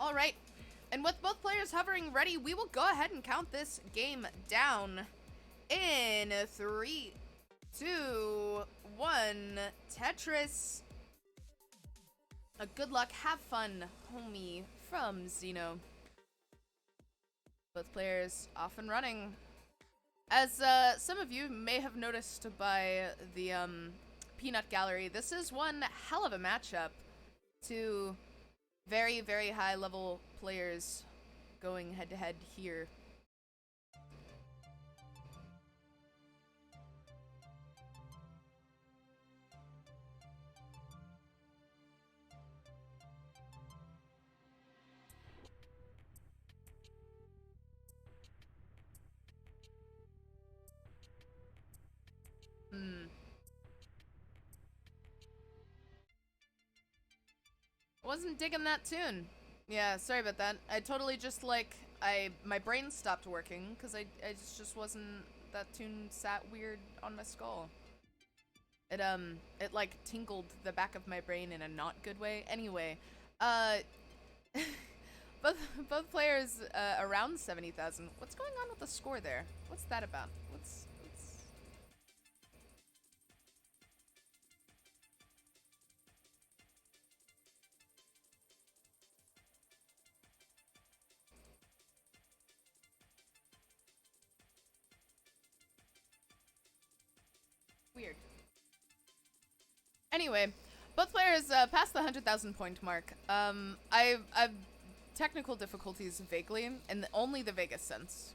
Alright, and with both players hovering ready, we will go ahead and count this game down in 3, 2, 1. Tetris. Good luck, have fun, homie, from Xeno. Both players off and running. As some of you may have noticed by the peanut gallery, this is one hell of a matchup. Two very, very high level players going head to head here. Wasn't digging that tune. Yeah, sorry about that. I totally just my brain stopped working because I just wasn't, that tune sat weird on my skull. It like tinkled the back of my brain in a not good way. Anyway, both players around 70,000. What's going on with the score there? What's that about? What's weird? Anyway, both players passed the 100,000 point mark. I've technical difficulties vaguely, and only the Vegas sense.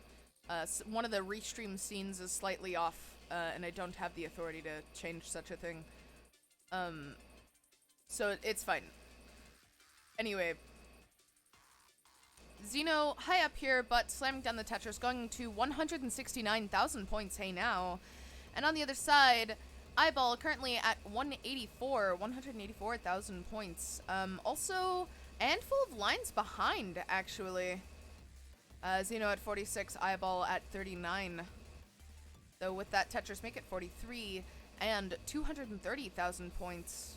One of the restream scenes is slightly off, and I don't have the authority to change such a thing. So it's fine. Anyway, Xeno high up here, but slamming down the Tetris, going to 169,000 points, hey now. And on the other side, iBall currently at 184,000 points. Also, a handful of lines behind, actually. Xeno at 46, iBall at 39. Though with that, Tetris make it 43 and 230,000 points.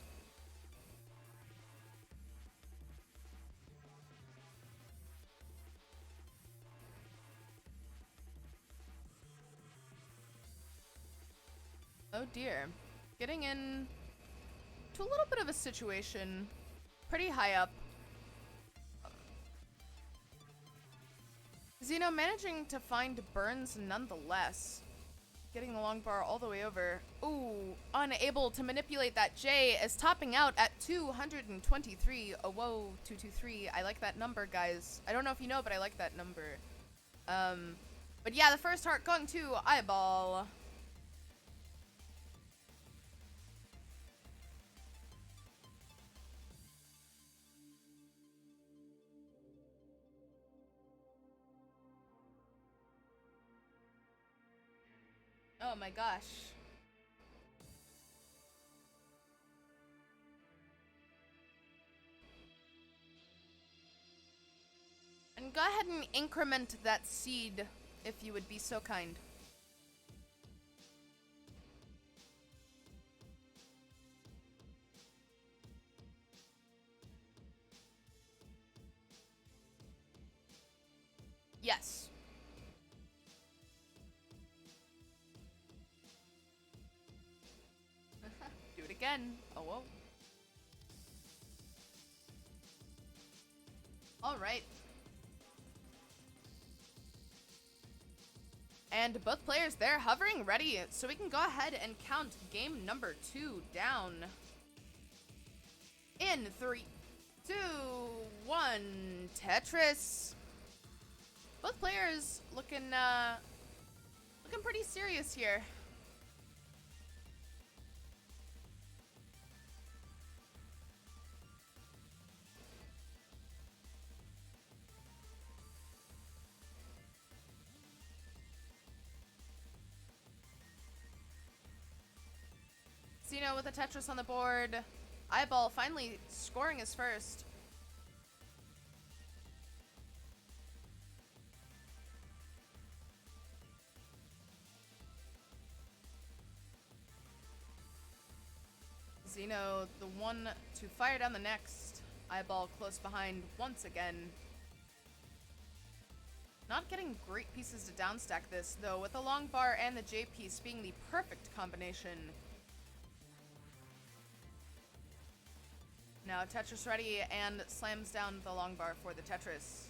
Oh dear. Getting in to a little bit of a situation. Pretty high up. Xeno managing to find burns nonetheless. Getting the long bar all the way over. Ooh, unable to manipulate that J is topping out at 223. Oh, whoa, 223. I like that number, guys. I don't know if you know, but I like that number. But yeah, the first heart going to iBall. Oh my gosh. And go ahead and increment that seed if you would be so kind. Yes. Do it again. Oh, whoa. All right. And both players there hovering ready, so we can go ahead and count game number 2 down. In 3, 2, 1, Tetris. Both players looking pretty serious here. Xeno with a Tetris on the board. iBall finally scoring his first. Xeno, the one to fire down the next. iBall close behind once again. Not getting great pieces to downstack this, though, with the long bar and the J piece being the perfect combination. Now Tetris ready and slams down the long bar for the Tetris.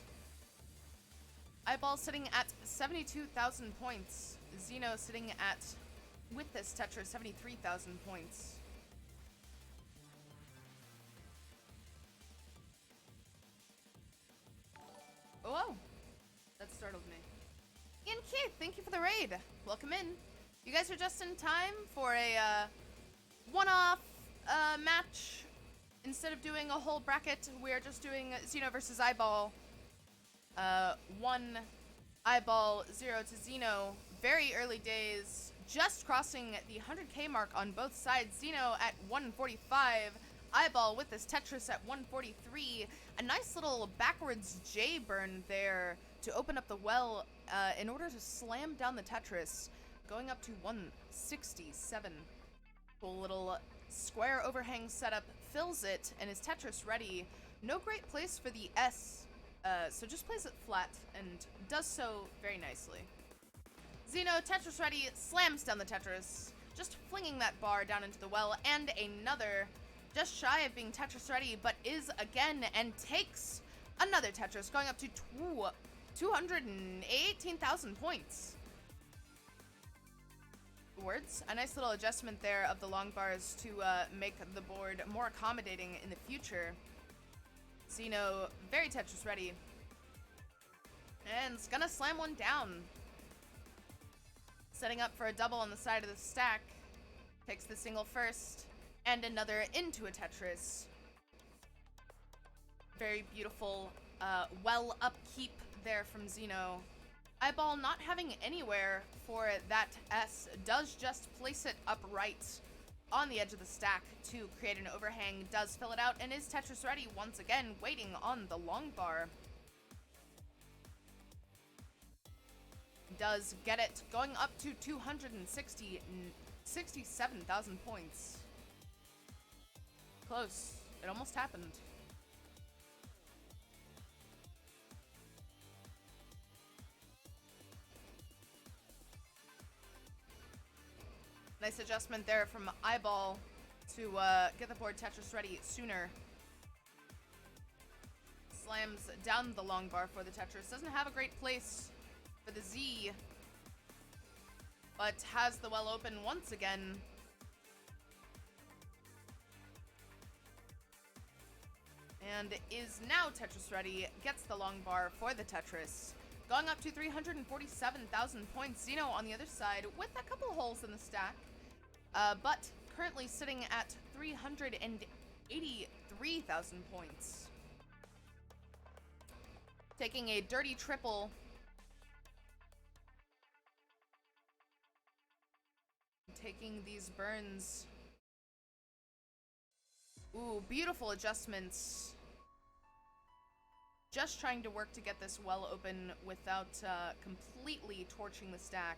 iBall sitting at 72,000 points. Xeno sitting at, with this Tetris, 73,000 points. Oh, whoa. That startled me. Ian Keith, thank you for the raid. Welcome in. You guys are just in time for a one-off match. Instead of doing a whole bracket, we're just doing Xeno versus iBall. 1 iBall, 0 to Xeno. Very early days. Just crossing the 100k mark on both sides. Xeno at 145. iBall with this Tetris at 143. A nice little backwards J burn there to open up the well in order to slam down the Tetris. Going up to 167. Cool little square overhang setup. Fills it and is Tetris ready. No great place for the S, so just plays it flat and does so very nicely. Xeno, Tetris ready, slams down the Tetris, just flinging that bar down into the well, and another, just shy of being Tetris ready, but is again and takes another Tetris, going up to 218,000 points. Words. A nice little adjustment there of the long bars to make the board more accommodating in the future. Xeno, very Tetris ready. And it's gonna slam one down. Setting up for a double on the side of the stack. Takes the single first, and another into a Tetris. Very beautiful, well upkeep there from Xeno. iBall not having anywhere for that S does just place it upright on the edge of the stack to create an overhang, does fill it out, and is Tetris ready once again, waiting on the long bar. Does get it, going up to 67,000 points. Close. It almost happened. Nice adjustment there from iBall to get the board Tetris ready sooner. Slams down the long bar for the Tetris. Doesn't have a great place for the Z, but has the well open once again. And is now Tetris ready. Gets the long bar for the Tetris. Going up to 347,000 points. Xeno on the other side with a couple holes in the stack. But currently sitting at 383,000 points. Taking a dirty triple. Taking these burns. Ooh, beautiful adjustments. Just trying to work to get this well open without completely torching the stack.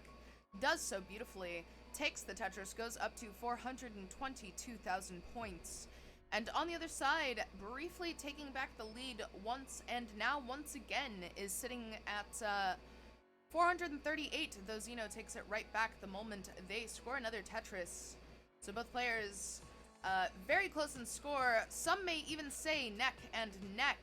Does so beautifully. Takes the Tetris, goes up to 422,000 points. And on the other side, briefly taking back the lead once and now once again is sitting at 438, though Xeno takes it right back the moment they score another Tetris. So both players very close in score. Some may even say neck and neck.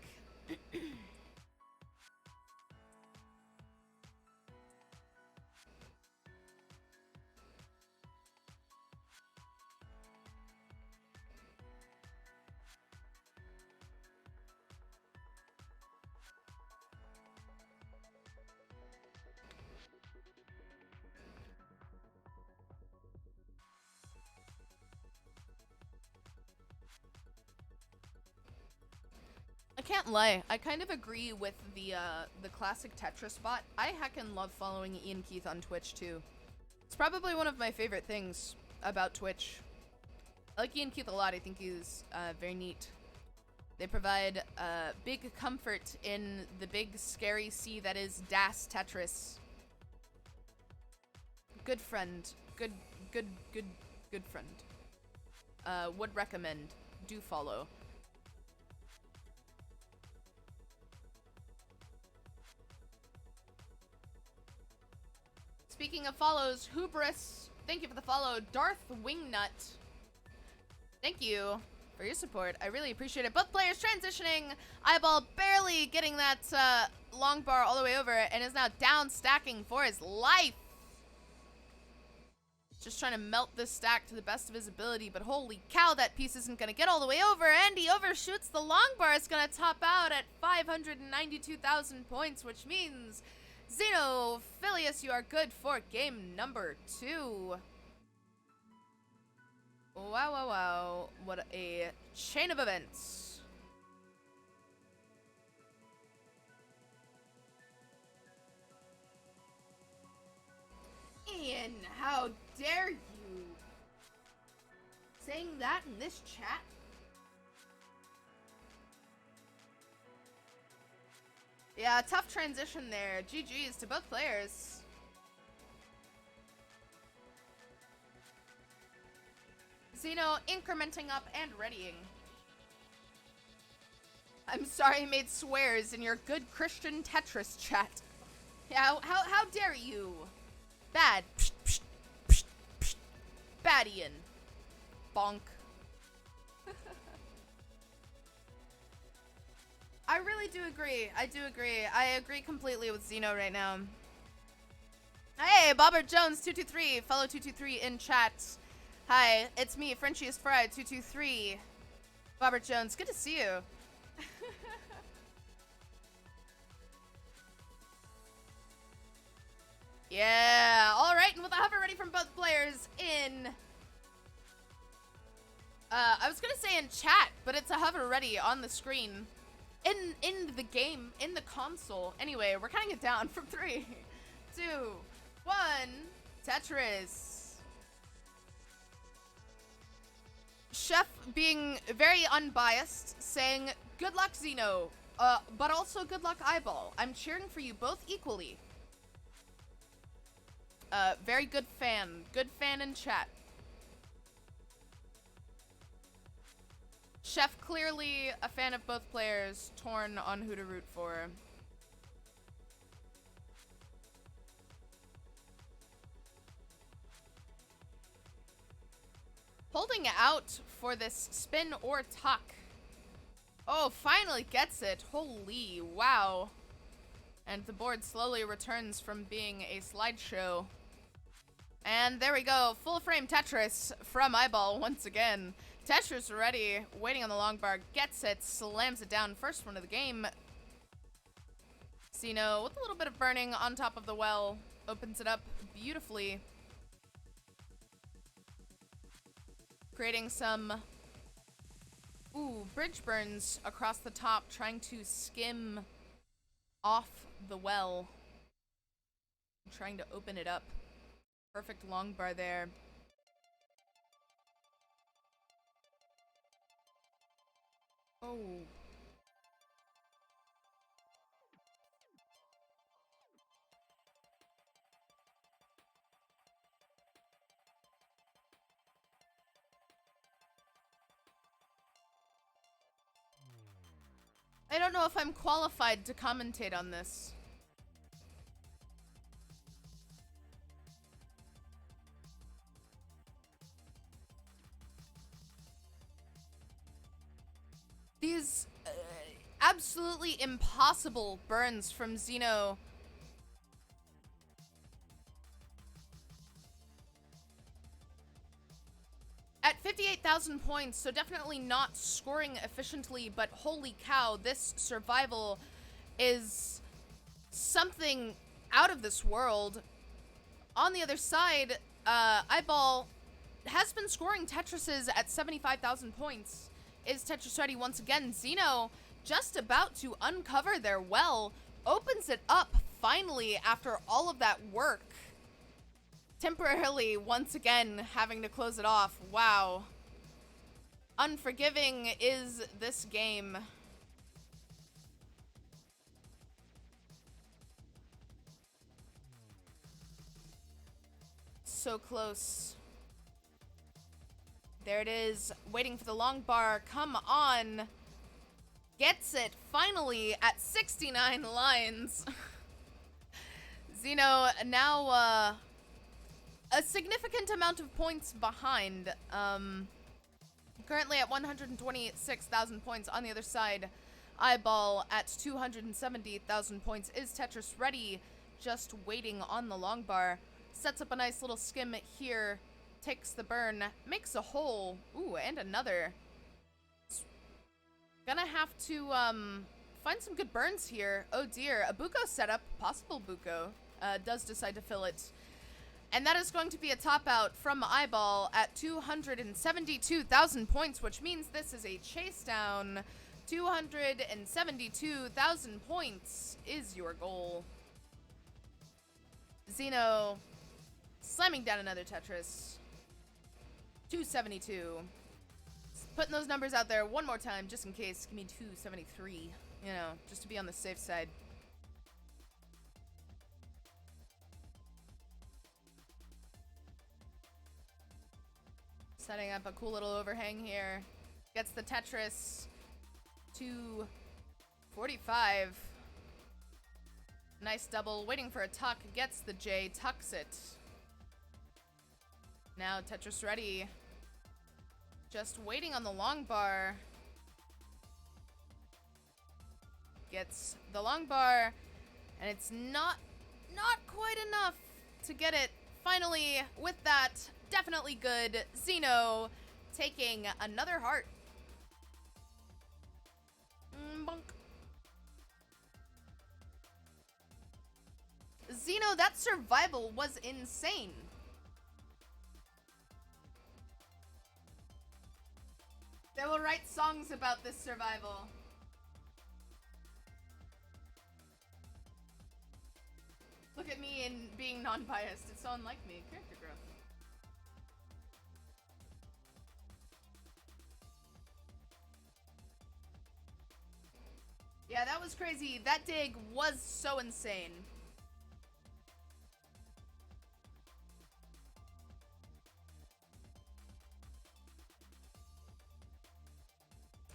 I can't lie, I kind of agree with the classic Tetris bot. I heckin' love following Ian Keith on Twitch too. It's probably one of my favorite things about Twitch. I like Ian Keith a lot. I think he's very neat. They provide big comfort in the big scary sea that is Das Tetris. Good friend. Good friend. Would recommend. Do follow. Speaking of follows, Hubris, thank you for the follow. Darth Wingnut, thank you for your support. I really appreciate it. Both players transitioning. iBall barely getting that long bar all the way over and is now down stacking for his life. Just trying to melt this stack to the best of his ability, but holy cow, that piece isn't going to get all the way over, and he overshoots the long bar. It's going to top out at 592,000 points, which means Xenophilius, you are good for game number 2. Wow, wow, wow. What a chain of events. Ian, how dare you? Saying that in this chat? Yeah, tough transition there. GG's to both players. Xeno incrementing up and readying. I'm sorry I made swears in your good Christian Tetris chat. Yeah, how dare you? Bad. Psh, psh, psh, psh. Bad Ian. Bonk. I really do agree. I do agree. I agree completely with Xeno right now. Hey, Bobbert Jones 223, fellow 223 in chat. Hi, it's me, Frenchie is fried 223. Bobbert Jones, good to see you. Yeah, all right, and with the hover ready from both players in. I was gonna say in chat, but it's a hover ready on the screen. In the game, in the console. Anyway, we're counting it down from 3, 2, 1. Tetris. Chef being very unbiased, saying, good luck, Xeno, but also good luck, iBall. I'm cheering for you both equally. Very good fan in chat. Chef clearly a fan of both players, torn on who to root for. Holding out for this spin or tuck. Oh, finally gets it. Holy wow. And the board slowly returns from being a slideshow. And there we go. Full frame Tetris from iBall once again. Tetris ready, waiting on the long bar, gets it, slams it down. First one of the game. Xeno with a little bit of burning on top of the well. Opens it up beautifully. Creating some, bridge burns across the top, trying to skim off the well. Trying to open it up. Perfect long bar there. Oh. I don't know if I'm qualified to commentate on this. These absolutely impossible burns from Xeno. At 58,000 points, so definitely not scoring efficiently, but holy cow, this survival is something out of this world. On the other side, iBall has been scoring Tetrises at 75,000 points. Is Tetris ready once again? Xeno just about to uncover their well, opens it up finally after all of that work. Temporarily, once again, having to close it off. Wow. Unforgiving is this game. So close. There it is, waiting for the long bar. Come on. Gets it finally at 69 lines. Xeno now a significant amount of points behind. Currently at 126,000 points. On the other side, iBall at 270,000 points. Is Tetris ready? Just waiting on the long bar. Sets up a nice little skim here. Takes the burn. Makes a hole. Ooh, and another. Gonna have to find some good burns here. Oh dear. A Buko setup. Possible Buko. Does decide to fill it. And that is going to be a top out from iBall at 272,000 points, which means this is a chase down. 272,000 points is your goal. Xeno slamming down another Tetris. 272. Putting those numbers out there one more time, just in case. Give me 273, you know, just to be on the safe side. Setting up a cool little overhang here. Gets the Tetris. 245. Nice double. Waiting for a tuck. Gets the J. Tucks it. Now Tetris ready. Just waiting on the long bar. Gets the long bar. And it's not quite enough to get it. Finally, with that, definitely good. Xeno taking another heart. Bonk. Xeno, that survival was insane. They will write songs about this survival. Look at me and being non-biased. It's so unlike me. Character growth. Yeah, that was crazy. That dig was so insane.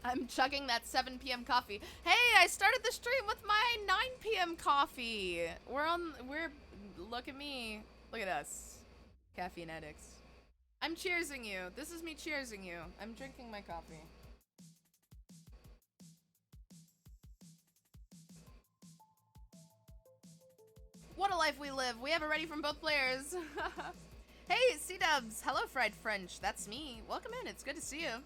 I'm chugging that 7 p.m. coffee. Hey, I started the stream with my 9 p.m. coffee. Look at me. Look at us. Caffeine addicts. I'm cheersing you. This is me cheersing you. I'm drinking my coffee. What a life we live. We have it ready from both players. Hey, C-dubs. Hello, Fried French. That's me. Welcome in. It's good to see you.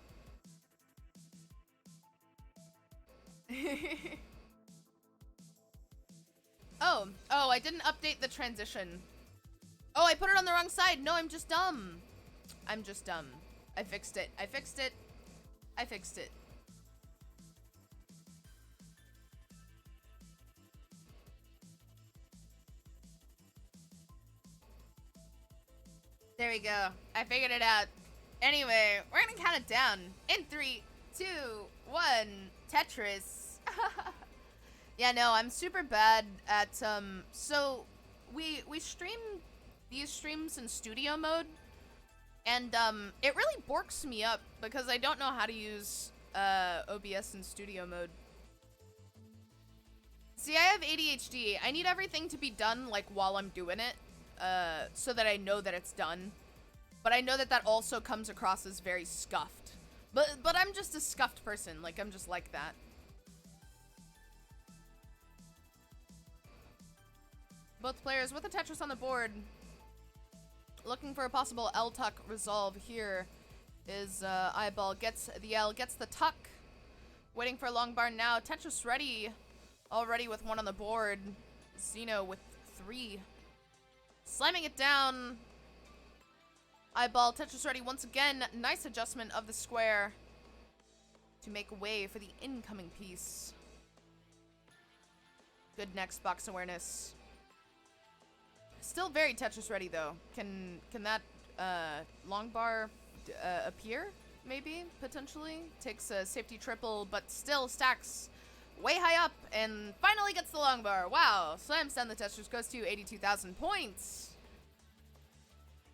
Oh, I didn't update the transition. Oh, I put it on the wrong side. No, I'm just dumb. I'm just dumb. I fixed it. I fixed it. I fixed it. There we go. I figured it out. Anyway, we're gonna count it down. In 3, 2, 1, Tetris. Yeah, no, I'm super bad at, so we stream these streams in studio mode, and, it really borks me up because I don't know how to use, OBS in studio mode. See, I have ADHD. I need everything to be done, like, while I'm doing it, so that I know that it's done. But I know that that also comes across as very scuffed. But I'm just a scuffed person. Like, I'm just like that. Both players with a Tetris on the board. Looking for a possible L-tuck resolve here is iBall. Gets the L, gets the tuck. Waiting for a long bar now. Tetris ready. Already with 1 on the board. Xeno with 3. Slamming it down. iBall, Tetris ready once again. Nice adjustment of the square to make way for the incoming piece. Good next box awareness. Still very Tetris ready though. Can that long bar appear? Maybe potentially takes a safety triple, but still stacks way high up and finally gets the long bar. Wow! Slams down the Tetris, goes to 82,000 points.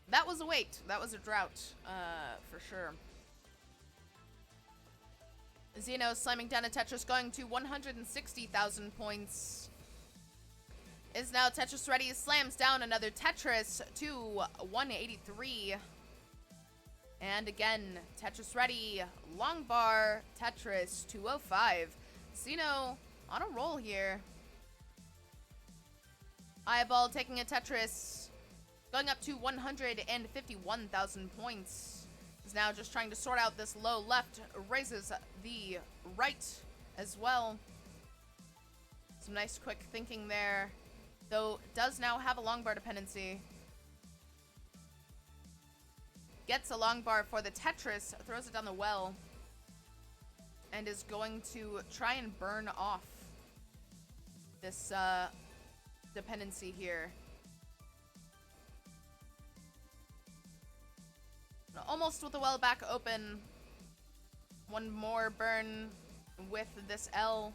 That was a wait. That was a drought, for sure. Xeno slamming down a Tetris, going to 160,000 points. is now Tetris ready, slams down another Tetris to 183. And again, Tetris ready, long bar, Tetris 205. Xeno on a roll here. iBall taking a Tetris, going up to 151,000 points. Is now just trying to sort out this low left, raises the right as well. Some nice quick thinking there, though does now have a long bar dependency. Gets a long bar for the Tetris, throws it down the well, and is going to try and burn off this dependency here. Almost with the well back open. One more burn with this L.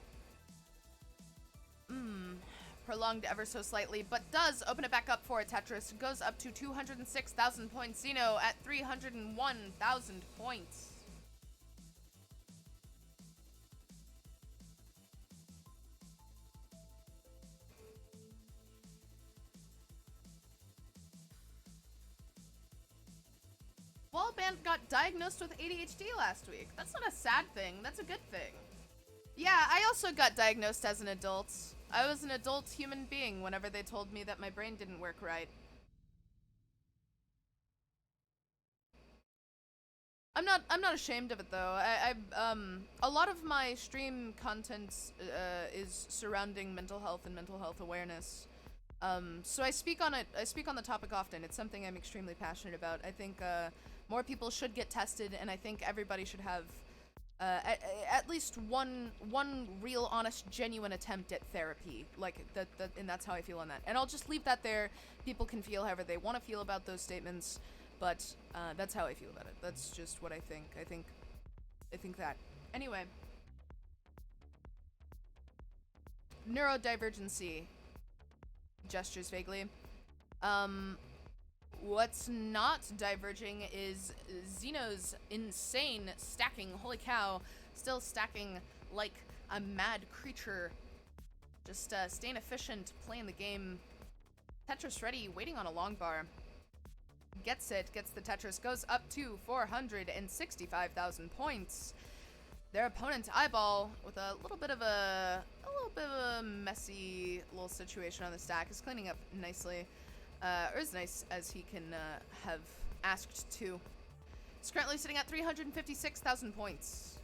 Prolonged ever so slightly, but does open it back up for a Tetris. Goes up to 206,000 points. Xeno at 301,000 points. Wallband got diagnosed with ADHD last week. That's not a sad thing. That's a good thing. Yeah, I also got diagnosed as an adult. I was an adult human being whenever they told me that my brain didn't work right. I'm not ashamed of it though. A lot of my stream content is surrounding mental health and mental health awareness. So I speak on it. I speak on the topic often. It's something I'm extremely passionate about. I think more people should get tested, and I think everybody should have at least one real, honest, genuine attempt at therapy. Like and that's how I feel on that. And I'll just leave that there. People can feel however they want to feel about those statements, but that's how I feel about it. That's just what I think. I think that. Anyway, neurodivergency. Gestures vaguely. What's not diverging is Xeno's insane stacking. Holy cow. Still stacking like a mad creature. Just staying efficient, playing the game. Tetris ready, waiting on a long bar. Gets it, gets the Tetris, goes up to 465,000 points. Their opponent, iBall, with a little bit of a messy little situation on the stack, is cleaning up nicely. Or as nice as he can have asked to. It's currently sitting at 356,000 points.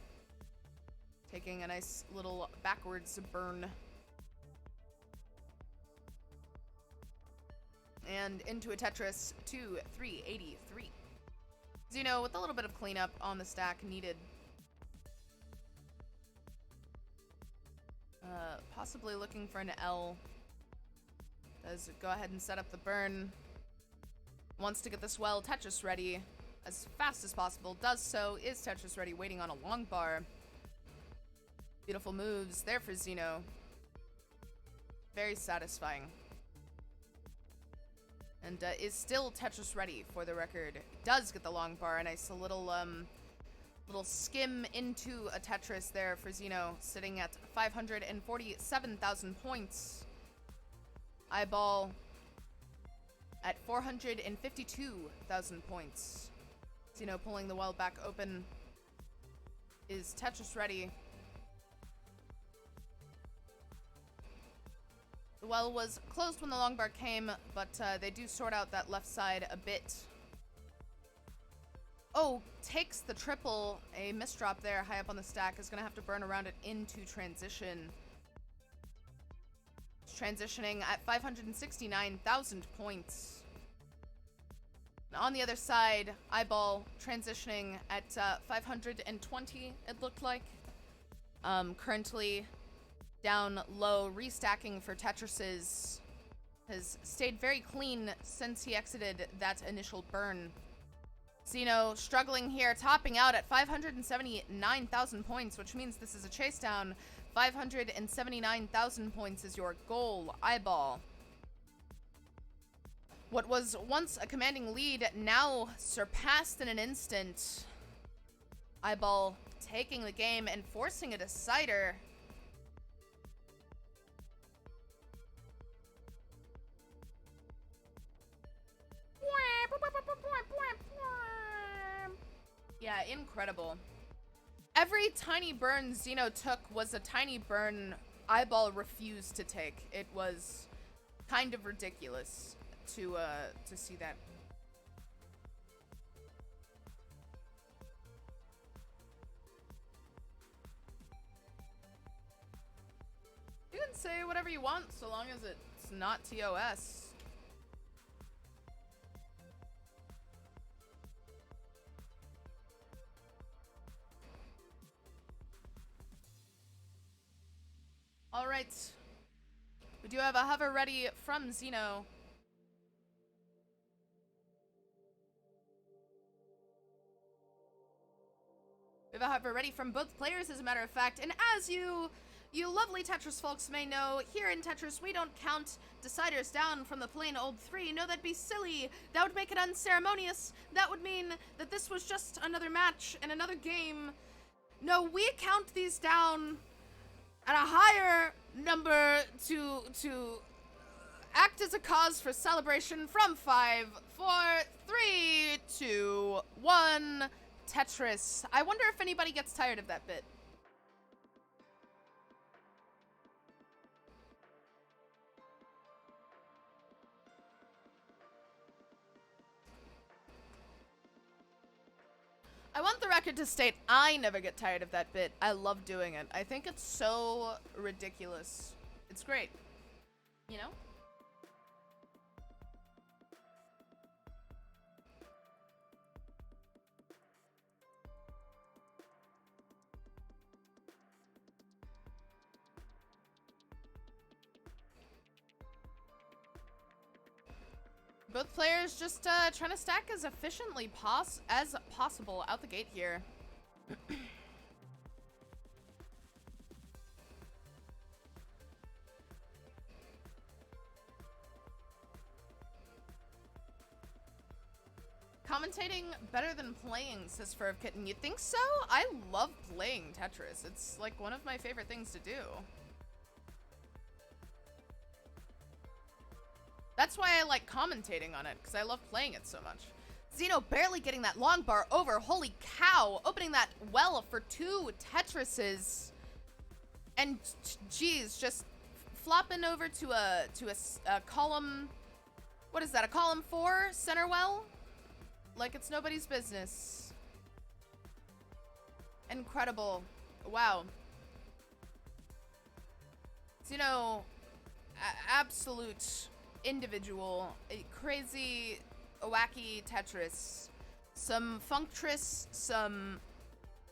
Taking a nice little backwards burn. And into a Tetris to 383. Xeno with a little bit of cleanup on the stack needed. Possibly looking for an L. Does go ahead and set up the burn. Wants to get this well Tetris ready as fast as possible. Does so. Is Tetris ready, waiting on a long bar. Beautiful moves there for Xeno. Very satisfying. And is still Tetris ready for the record. Does get the long bar. A nice little skim into a Tetris there for Xeno, sitting at 547,000 points. iBall at 452,000 points. Xeno pulling the well back open. Is Tetris ready? The well was closed when the long bar came, but they do sort out that left side a bit. Oh, takes the triple. A misdrop there high up on the stack. Is going to have to burn around it into transition. It's transitioning at 569,000 points. And on the other side, iBall transitioning at 520, it looked like. Currently down low, restacking for Tetrises. Has stayed very clean since he exited that initial burn. Xeno struggling here, topping out at 579,000 points, which means this is a chase down. 579,000 points is your goal, iBall. What was once a commanding lead, now surpassed in an instant. iBall taking the game and forcing a decider. Yeah, incredible. Every tiny burn Xeno took was a tiny burn iBall refused to take. It was kind of ridiculous to see that. You can say whatever you want so long as it's not TOS. All right. We do have a hover ready from Xeno. We have a hover ready from both players, as a matter of fact. And as you lovely Tetris folks may know, here in Tetris, we don't count deciders down from the plain old 3. No, that'd be silly. That would make it unceremonious. That would mean that this was just another match and another game. No, we count these down at a higher number to act as a cause for celebration from 5, 4, 3, 2, 1, Tetris. I wonder if anybody gets tired of that bit. I want the record to state I never get tired of that bit. I love doing it. I think it's so ridiculous. It's great. You know? Both players just trying to stack as efficiently as possible out the gate here. Commentating better than playing, says Furv Kitten. You think so? I love playing Tetris. It's like one of my favorite things to do. That's why I like commentating on it, because I love playing it so much. Xeno barely getting that long bar over. Holy cow. Opening that well for 2 Tetrises. And, geez, just flopping over to a column... What is that, a column 4 center well? Like it's nobody's business. Incredible. Wow. Xeno, absolute... individual, a crazy, wacky Tetris, some Funktris, some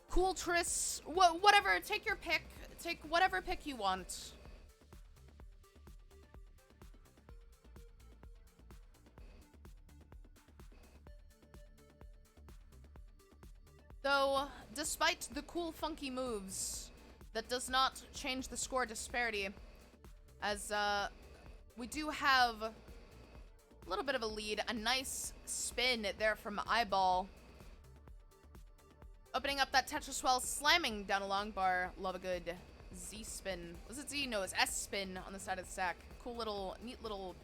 Cooltris, whatever, take your pick, take whatever pick you want. Though, despite the cool, funky moves, that does not change the score disparity, as, we do have a little bit of a lead. A nice spin there from iBall. Opening up that Tetris well, slamming down a long bar. Love a good Z spin. Was it Z? No, it was S spin on the side of the stack. Cool little, neat little,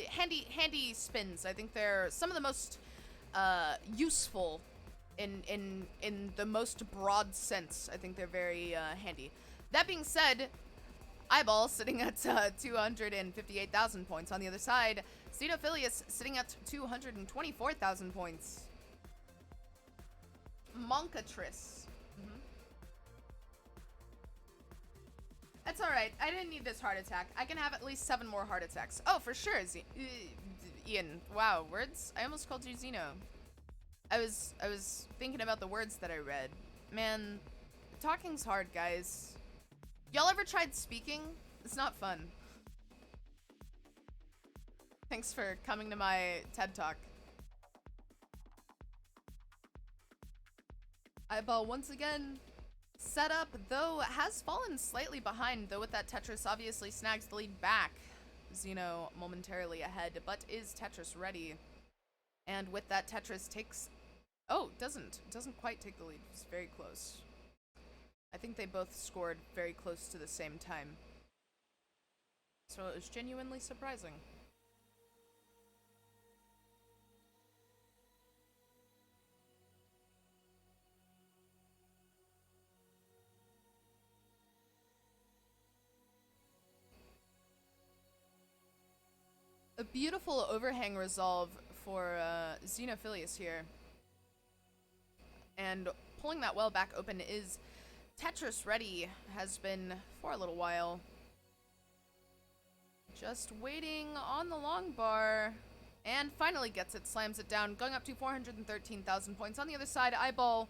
handy spins. I think they're some of the most useful in the most broad sense. I think they're very handy. That being said, iBall sitting at 258,000 points. On the other side, Xenophilius sitting at 224,000 points. Monkatris. That's alright. I didn't need this heart attack. I can have at least 7 more heart attacks. Oh, for sure, Ian. Wow, words? I almost called you Xeno. I was thinking about the words that I read. Man, talking's hard, guys. Y'all ever tried speaking? It's not fun. Thanks for coming to my TED Talk. iBall once again set up, though has fallen slightly behind, though with that Tetris obviously snags the lead back. Xeno momentarily ahead, but is Tetris ready? And with that Tetris takes... Oh, doesn't quite take the lead. It's very close. I think they both scored very close to the same time. So it was genuinely surprising. A beautiful overhang resolve for Xenophilius here. And pulling that well back open is Tetris ready, has been for a little while. Just waiting on the long bar. And finally gets it, slams it down, going up to 413,000 points. On the other side, iBall,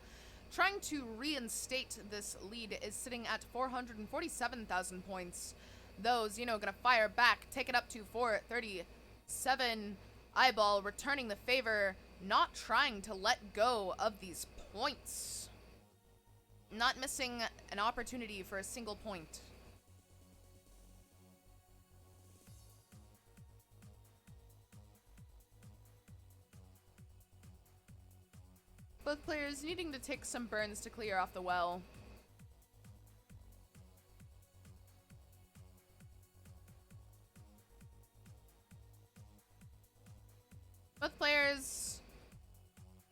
trying to reinstate this lead, is sitting at 447,000 points. Though Xeno gonna fire back, take it up to 437. iBall returning the favor, not trying to let go of these points. Not missing an opportunity for a single point. Both players needing to take some burns to clear off the well. Both players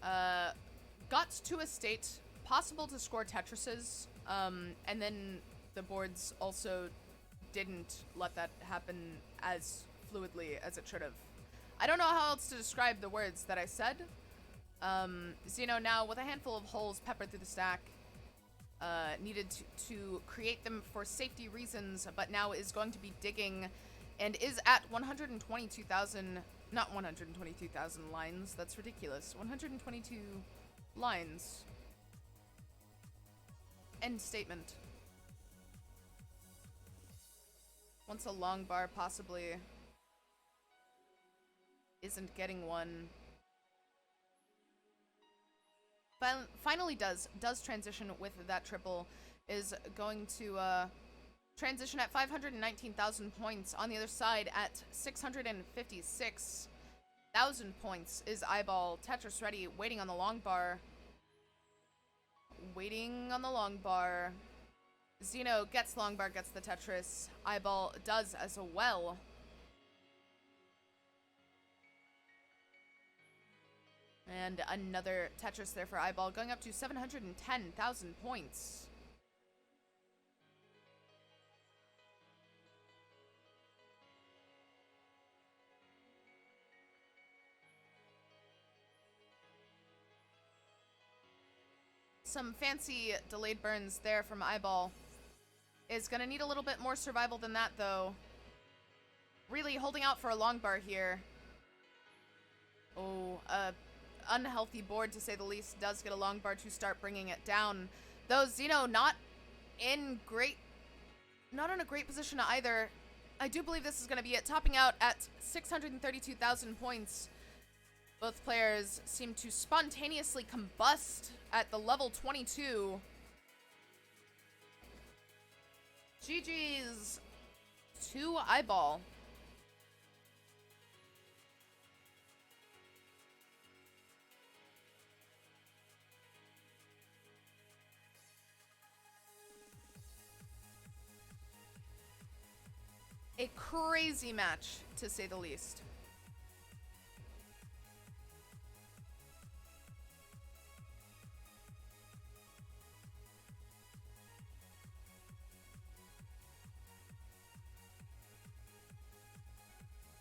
got to a state possible to score Tetrises, and then the boards also didn't let that happen as fluidly as it should have. I don't know how else to describe the words that I said. Xeno now with a handful of holes peppered through the stack, needed to create them for safety reasons, but now is going to be digging and is at 122,000, not 122,000 lines, that's ridiculous, 122 lines. End statement. Once a long bar possibly isn't getting one. Finally does transition with that triple, is going to transition at 519,000 points. On the other side at 656,000 points is iBall. Tetris ready, waiting on the long bar. Waiting on the long bar. Xeno gets long bar, gets the Tetris. iBall does as well. And another Tetris there for iBall, going up to 710,000 points. Some fancy delayed burns there from iBall. Is going to need a little bit more survival than that, though. Really holding out for a long bar here. Oh, unhealthy board to say the least. Does get a long bar to start bringing it down, though Xeno not in a great position either. I do believe this is going to be it, topping out at 632,000 points. Both players seem to spontaneously combust at the level 22. GG's to iBall. A crazy match, to say the least.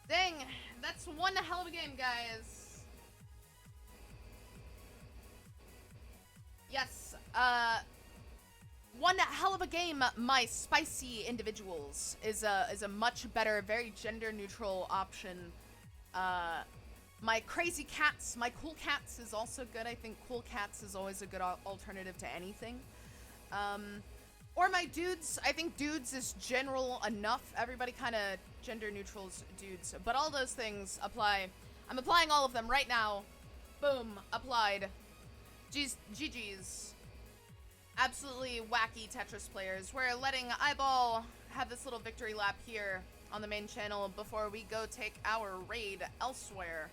Dang, that's one hell of a game, guys. Yes, one hell of a game, my spicy individuals is a much better, very gender neutral option. My crazy cats, my cool cats is also good. I think cool cats is always a good alternative to anything. Or my dudes, I think dudes is general enough. Everybody kind of gender neutrals dudes, but all those things apply. I'm applying all of them right now. Boom, applied. GG's. Absolutely wacky Tetris players. We're letting iBall have this little victory lap here on the main channel before we go take our raid elsewhere.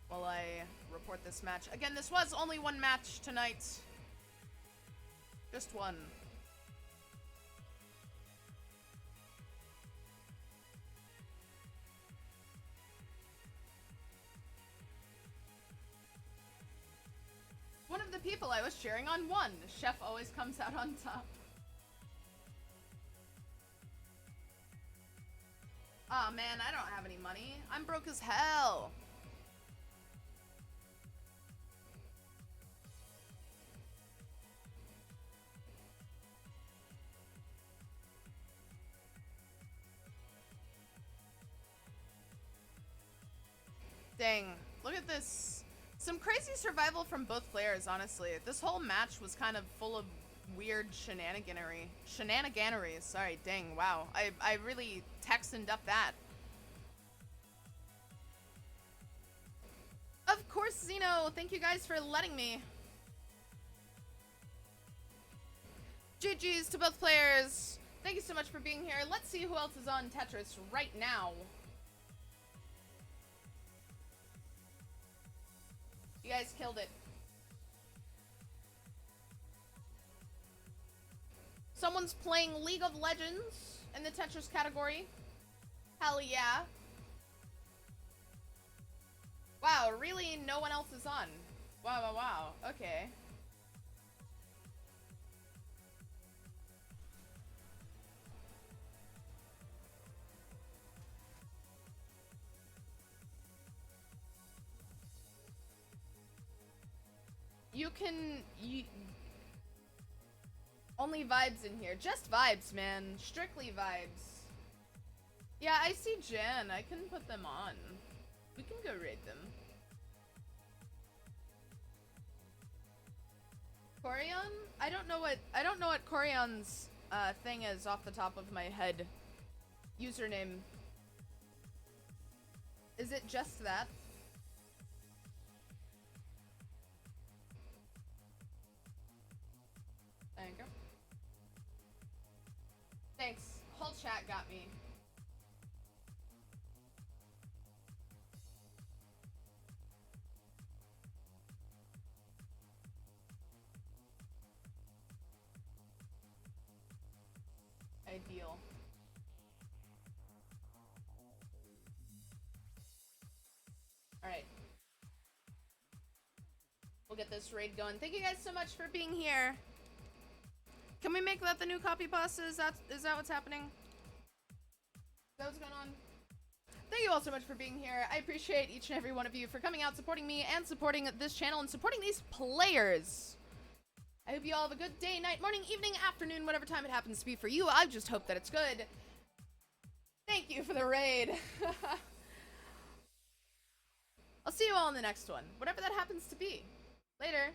While I report this match. Again, this was only one match tonight. Just one. One of the people I was cheering on won. Chef always comes out on top. Aw, man, I don't have any money. I'm broke as hell. Dang, look at this. Some crazy survival from both players, honestly. This whole match was kind of full of weird shenaniganery. Sorry, dang, wow. I really Texaned up that. Of course, Xeno, thank you guys for letting me. GG's to both players. Thank you so much for being here. Let's see who else is on Tetris right now. You guys killed it. Someone's playing League of Legends in the Tetris category. Hell yeah. Wow, really? No one else is on. Wow. Okay. Only vibes in here. Just vibes, man. Strictly vibes. Yeah, I see Jan. I can put them on. We can go raid them. Corion? I don't know what Corion's thing is off the top of my head. Username. Is it just that? There you go. Thanks. Whole chat got me. Ideal. Alright. We'll get this raid going. Thank you guys so much for being here. Can we make that the new copy pasta? Is that what's happening? Is that what's going on? Thank you all so much for being here. I appreciate each and every one of you for coming out, supporting me, and supporting this channel, and supporting these players. I hope you all have a good day, night, morning, evening, afternoon, whatever time it happens to be for you. I just hope that it's good. Thank you for the raid. I'll see you all in the next one, whatever that happens to be. Later.